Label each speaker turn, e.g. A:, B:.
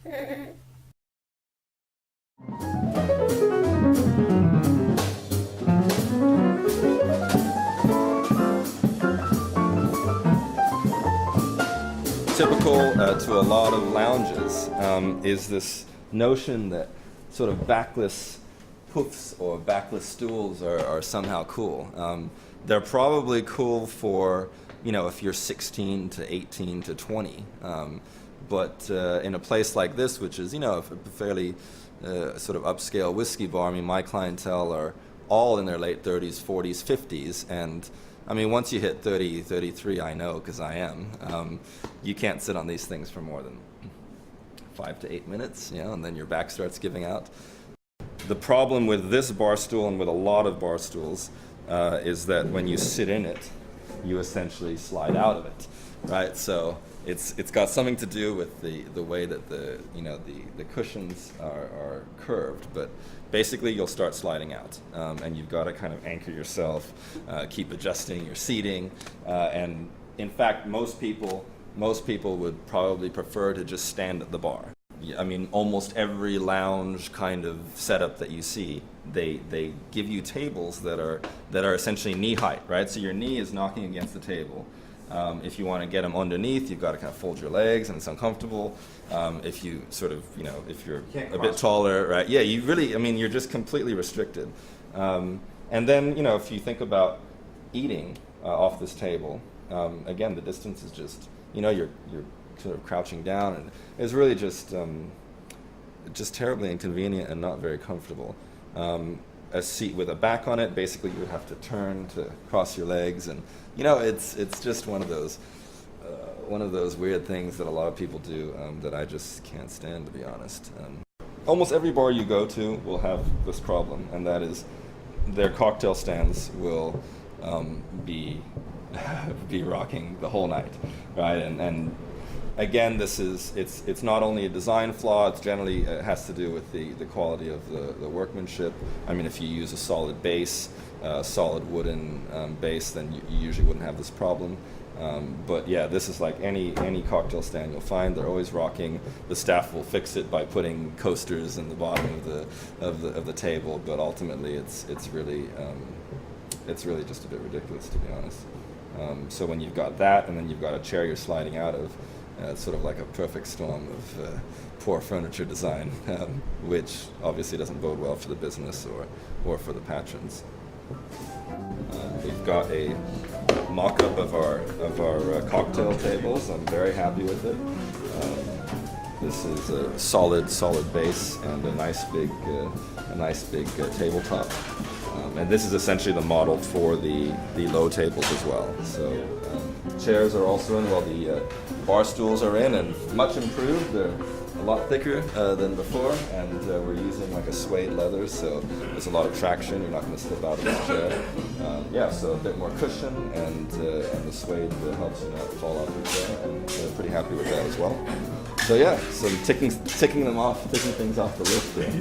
A: Typical to a lot of lounges is this notion that sort of backless hoofs or backless stools are somehow cool. They're probably cool for, if you're 16 to 18 to 20. But in a place like this, which is, a fairly sort of upscale whiskey bar, my clientele are all in their late 30s, 40s, 50s, and once you hit 30, 33, I know, because I am, you can't sit on these things for more than 5 to 8 minutes, and then your back starts giving out. The problem with this bar stool and with a lot of bar stools is that when you sit in it, you essentially slide out of it, right? So it's got something to do with the way that the cushions are curved, but basically you'll start sliding out, and you've got to kind of anchor yourself, keep adjusting your seating, and in fact most people would probably prefer to just stand at the bar. Almost every lounge kind of setup that you see, they give you tables that are essentially knee height, right? So your knee is knocking against the table. If you want to get them underneath, you've got to kind of fold your legs, and it's uncomfortable. If you sort of, if you're a bit taller, right? Yeah, you really, you're just completely restricted. And then, if you think about eating off this table, again, the distance is just, you're sort of crouching down, and it's really just terribly inconvenient and not very comfortable. A seat with a back on it, basically you would have to turn to cross your legs, and it's just one of those weird things that a lot of people do that I just can't stand, to be honest. Almost every bar you go to will have this problem, and that is their cocktail stands will be rocking the whole night, right? And again, it's not only a design flaw, it's generally has to do with the quality of the workmanship. If you use a solid base, solid wooden base, then you usually wouldn't have this problem. But yeah, this is like any cocktail stand you'll find. They're always rocking. The staff will fix it by putting coasters in the bottom of the table, but ultimately it's really just a bit ridiculous, to be honest. So when you've got that, and then you've got a chair you're sliding out of, it's sort of like a perfect storm of poor furniture design, which obviously doesn't bode well for the business or for the patrons. We've got a mock-up of our cocktail tables. I'm very happy with it. This is a solid base and a nice big tabletop. And this is essentially the model for the low tables as well. So chairs are also in, while the bar stools are in, and much improved. They're a lot thicker than before, and we're using like a suede leather, so there's a lot of traction. You're not going to slip out of this chair. So a bit more cushion, and the suede helps you not fall off your chair, and pretty happy with that as well. So yeah, some ticking things off the list there.